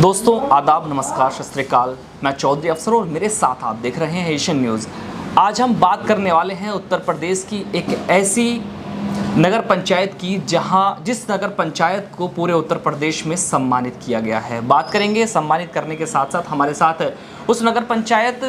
दोस्तों आदाब, नमस्कार, सत श्री अकाल। मैं चौधरी अफसर और मेरे साथ आप देख रहे हैं एशियन न्यूज़। आज हम बात करने वाले हैं उत्तर प्रदेश की एक ऐसी नगर पंचायत की जिस नगर पंचायत को पूरे उत्तर प्रदेश में सम्मानित किया गया है। बात करेंगे सम्मानित करने के साथ साथ हमारे साथ उस नगर पंचायत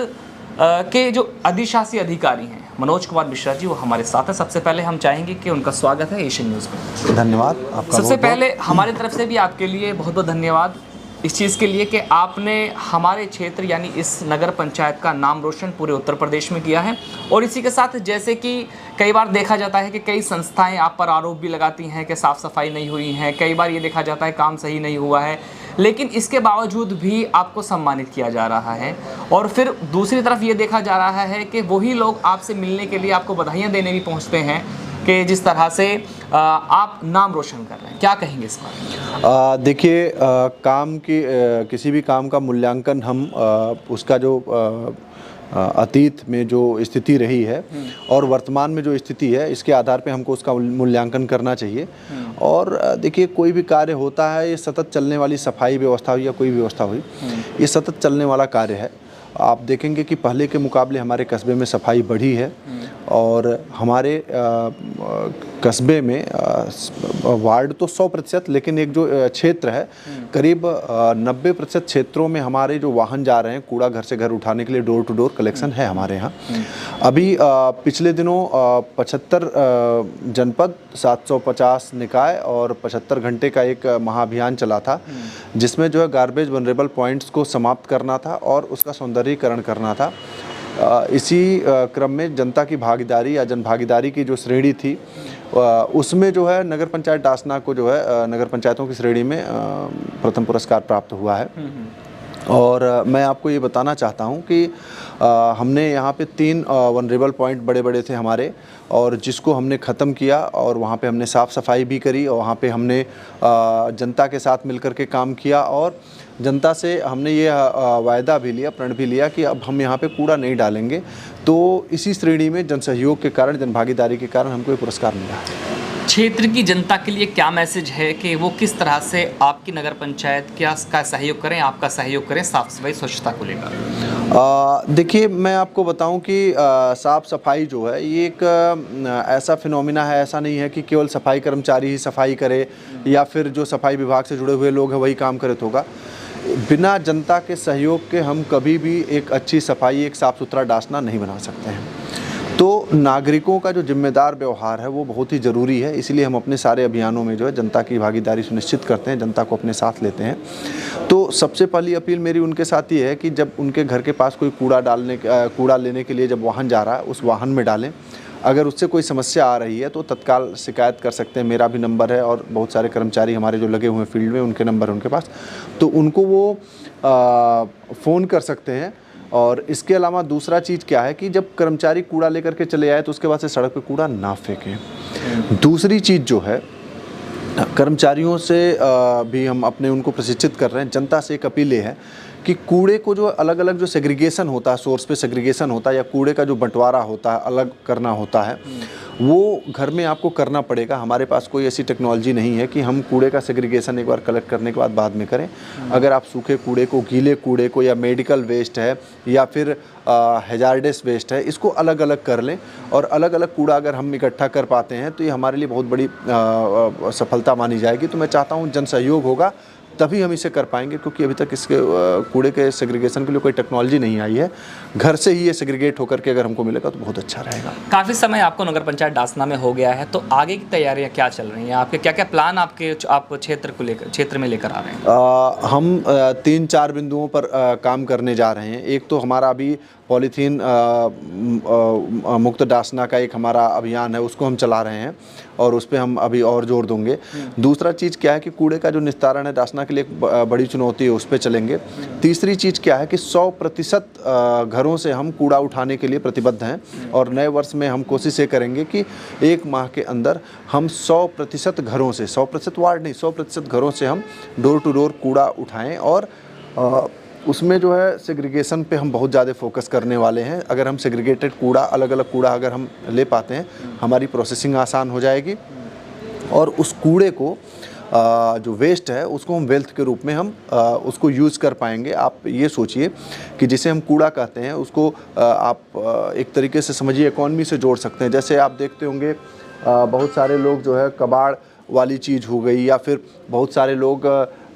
के जो अधिशासी अधिकारी हैं मनोज कुमार मिश्रा जी, वो हमारे साथ हैं। सबसे पहले हम चाहेंगे कि उनका स्वागत है एशियन न्यूज़ में। धन्यवाद आपका। सबसे पहले हमारी तरफ से भी आपके लिए बहुत बहुत धन्यवाद इस चीज़ के लिए कि आपने हमारे क्षेत्र यानी इस नगर पंचायत का नाम रोशन पूरे उत्तर प्रदेश में किया है। और इसी के साथ जैसे कि कई बार देखा जाता है कि कई संस्थाएं आप पर आरोप भी लगाती हैं कि साफ़ सफाई नहीं हुई है, कई बार ये देखा जाता है काम सही नहीं हुआ है, लेकिन इसके बावजूद भी आपको सम्मानित किया जा रहा है। और फिर दूसरी तरफ ये देखा जा रहा है कि वही लोग आपसे मिलने के लिए आपको बधाइयाँ देने भी पहुँचते हैं कि जिस तरह से आप नाम रोशन कर रहे हैं। क्या कहेंगे इस बारे में? देखिए, किसी भी काम का मूल्यांकन हम उसका जो अतीत में जो स्थिति रही है और वर्तमान में जो स्थिति है, इसके आधार पे हमको उसका मूल्यांकन करना चाहिए। और देखिए, कोई भी कार्य होता है, ये सतत चलने वाली सफाई व्यवस्था हुई या कोई व्यवस्था हुई, ये सतत चलने वाला कार्य है। आप देखेंगे कि पहले के मुकाबले हमारे कस्बे में सफाई बढ़ी है और हमारे कस्बे में वार्ड तो 100%, लेकिन एक जो क्षेत्र है करीब 90% क्षेत्रों में हमारे जो वाहन जा रहे हैं कूड़ा घर से घर उठाने के लिए डोर टू डोर कलेक्शन है हमारे यहाँ। अभी पिछले दिनों 75 जनपद, 750 निकाय और 75 घंटे का एक महाअभियान चला था, जिसमें जो है गार्बेज वनरेबल पॉइंट्स को समाप्त करना था और उसका सौंदर्यीकरण करना था। इसी क्रम में जनता की भागीदारी या जन भागीदारी की जो श्रेणी थी, उसमें जो है नगर पंचायत डासना को जो है नगर पंचायतों की श्रेणी में प्रथम पुरस्कार प्राप्त हुआ है। और मैं आपको ये बताना चाहता हूँ कि हमने यहाँ पे 3 वनरेबल पॉइंट बड़े बड़े थे हमारे, और जिसको हमने ख़त्म किया और वहाँ पे हमने साफ़ सफाई भी करी और वहाँ पे हमने जनता के साथ मिलकर के काम किया और जनता से हमने ये वायदा भी लिया, प्रण भी लिया कि अब हम यहाँ पे कूड़ा नहीं डालेंगे। तो इसी श्रेणी में जन सहयोग के कारण, जन भागीदारी के कारण हमको ये पुरस्कार मिला है। क्षेत्र की जनता के लिए क्या मैसेज है कि वो किस तरह से आपकी नगर पंचायत का सहयोग करें, आपका सहयोग करें साफ़ सफाई स्वच्छता को लेकर? देखिए, मैं आपको बताऊं कि साफ़ सफाई जो है ये एक ऐसा फिनोमिना है, ऐसा नहीं है कि केवल सफाई कर्मचारी ही सफाई करे या फिर जो सफाई विभाग से जुड़े हुए लोग हैं वही काम करे तो होगा। बिना जनता के सहयोग के हम कभी भी एक अच्छी सफाई, एक साफ़ सुथरा डासना नहीं बना सकते हैं। तो नागरिकों का जो जिम्मेदार व्यवहार है वो बहुत ही ज़रूरी है, इसलिए हम अपने सारे अभियानों में जो है जनता की भागीदारी सुनिश्चित करते हैं, जनता को अपने साथ लेते हैं। तो सबसे पहली अपील मेरी उनके साथ ये है कि जब उनके घर के पास कोई कूड़ा लेने के लिए जब वाहन जा रहा है, उस वाहन में डालें। अगर उससे कोई समस्या आ रही है तो तत्काल शिकायत कर सकते हैं, मेरा भी नंबर है और बहुत सारे कर्मचारी हमारे जो लगे हुए हैं फील्ड में, उनके नंबर है उनके पास, तो उनको वो फ़ोन कर सकते हैं। और इसके अलावा दूसरा चीज़ क्या है कि जब कर्मचारी कूड़ा लेकर के चले आए तो उसके बाद से सड़क पे कूड़ा ना फेंकें। दूसरी चीज़ जो है, कर्मचारियों से भी हम अपने उनको प्रशिक्षित कर रहे हैं। जनता से एक अपील ये है कि कूड़े को जो अलग अलग जो सेग्रीगेशन होता है, सोर्स पे सेग्रीगेशन होता है या कूड़े का जो बंटवारा होता है, अलग करना होता है, वो घर में आपको करना पड़ेगा। हमारे पास कोई ऐसी टेक्नोलॉजी नहीं है कि हम कूड़े का सेग्रीगेशन एक बार कलेक्ट करने के बाद में करें। अगर आप सूखे कूड़े को, गीले कूड़े को, या मेडिकल वेस्ट है या फिर हैजार्डस वेस्ट है, इसको अलग अलग कर लें। और अलग अलग कूड़ा अगर हम इकट्ठा कर पाते हैं तो ये हमारे लिए बहुत बड़ी सफलता मानी जाएगी। तो मैं चाहता हूँ जन सहयोग होगा तभी हम इसे कर पाएंगे, क्योंकि अभी तक इसके कूड़े के सेग्रीगेशन के लिए कोई टेक्नोलॉजी नहीं आई है। घर से ही ये सेग्रीगेट होकर के अगर हमको मिलेगा तो बहुत अच्छा रहेगा। काफ़ी समय आपको नगर पंचायत डासना में हो गया है, तो आगे की तैयारियां क्या चल रही हैं? आपके क्या क्या प्लान आप क्षेत्र में लेकर आ रहे हैं? हम 3-4 बिंदुओं पर काम करने जा रहे हैं। एक तो हमारा अभी पॉलीथीन मुक्त डासना का एक हमारा अभियान है, उसको हम चला रहे हैं और उस पर हम अभी और जोर देंगे। दूसरा चीज़ क्या है कि कूड़े का जो निस्तारण है डासना के लिए एक बड़ी चुनौती है, उस पर चलेंगे। तीसरी चीज़ क्या है कि 100% घरों से हम कूड़ा उठाने के लिए प्रतिबद्ध हैं और नए वर्ष में हम कोशिश ये करेंगे कि 1 माह के अंदर हम 100% घरों से, 100% वार्ड नहीं, 100% घरों से हम डोर टू डोर कूड़ा उठाएँ। और उसमें जो है सेग्रीगेशन पे हम बहुत ज़्यादा फोकस करने वाले हैं। अगर हम सेग्रीगेटेड कूड़ा, अलग अलग कूड़ा अगर हम ले पाते हैं, हमारी प्रोसेसिंग आसान हो जाएगी और उस कूड़े को जो वेस्ट है उसको हम वेल्थ के रूप में हम उसको यूज़ कर पाएंगे। आप ये सोचिए कि जिसे हम कूड़ा कहते हैं उसको आप एक तरीके से समझिए इकॉनमी से जोड़ सकते हैं। जैसे आप देखते होंगे बहुत सारे लोग जो है कबाड़ वाली चीज़ हो गई, या फिर बहुत सारे लोग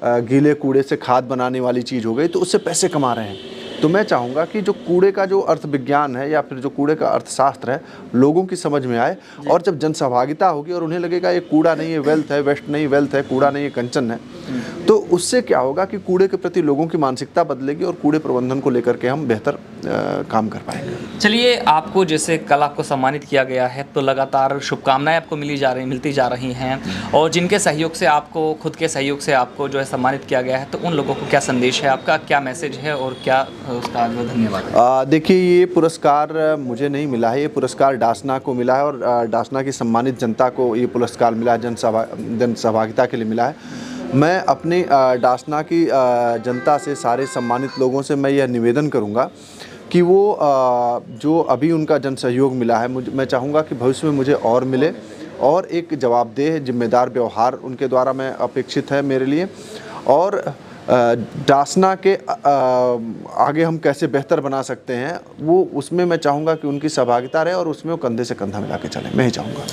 गीले कूड़े से खाद बनाने वाली चीज़ हो गई, तो उससे पैसे कमा रहे हैं। तो मैं चाहूँगा कि जो कूड़े का जो अर्थ विज्ञान है या फिर जो कूड़े का अर्थशास्त्र है लोगों की समझ में आए, और जब जन सहभागिता होगी और उन्हें लगेगा ये कूड़ा नहीं है वेल्थ है, वेस्ट नहीं वेल्थ है, कूड़ा नहीं है कंचन है, तो उससे क्या होगा कि कूड़े के प्रति लोगों की मानसिकता बदलेगी और कूड़े प्रबंधन को लेकर के हम बेहतर काम कर पाएंगे। चलिए, आपको जैसे कल आपको सम्मानित किया गया है तो लगातार शुभकामनाएं आपको मिलती जा रही हैं, और जिनके सहयोग से आपको, खुद के सहयोग से आपको जो है सम्मानित किया गया है, तो उन लोगों को क्या संदेश है आपका, क्या मैसेज है और क्या उसका धन्यवाद? देखिए, ये पुरस्कार मुझे नहीं मिला है, ये पुरस्कार डासना को मिला है, और डासना की सम्मानित जनता को ये पुरस्कार मिला है, जन सहभागिता के लिए मिला है। मैं अपनी डासना की जनता से, सारे सम्मानित लोगों से मैं यह निवेदन करूंगा कि वो जो अभी उनका जन सहयोग मिला है, मैं चाहूँगा कि भविष्य में मुझे और मिले, और एक जवाबदेह जिम्मेदार व्यवहार उनके द्वारा मैं अपेक्षित है मेरे लिए। और डासना के आगे हम कैसे बेहतर बना सकते हैं, वो उसमें मैं चाहूँगा कि उनकी सहभागिता रहे और उसमें वो कंधे से कंधा मिला के चले, मैं ही चाहूँगा।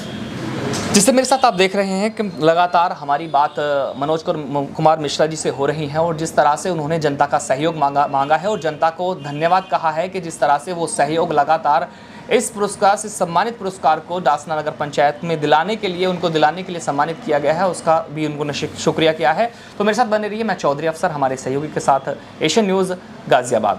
जिससे मेरे साथ आप देख रहे हैं कि लगातार हमारी बात मनोज कुमार मिश्रा जी से हो रही है, और जिस तरह से उन्होंने जनता का सहयोग मांगा है और जनता को धन्यवाद कहा है कि जिस तरह से वो सहयोग लगातार इस पुरस्कार से, सम्मानित पुरस्कार को डासना नगर पंचायत में दिलाने के लिए सम्मानित किया गया है, उसका भी उनको शुक्रिया किया है। तो मेरे साथ बने रहिए, मैं चौधरी अफसर हमारे सहयोगी के साथ, एशियन न्यूज़ गाजियाबाद।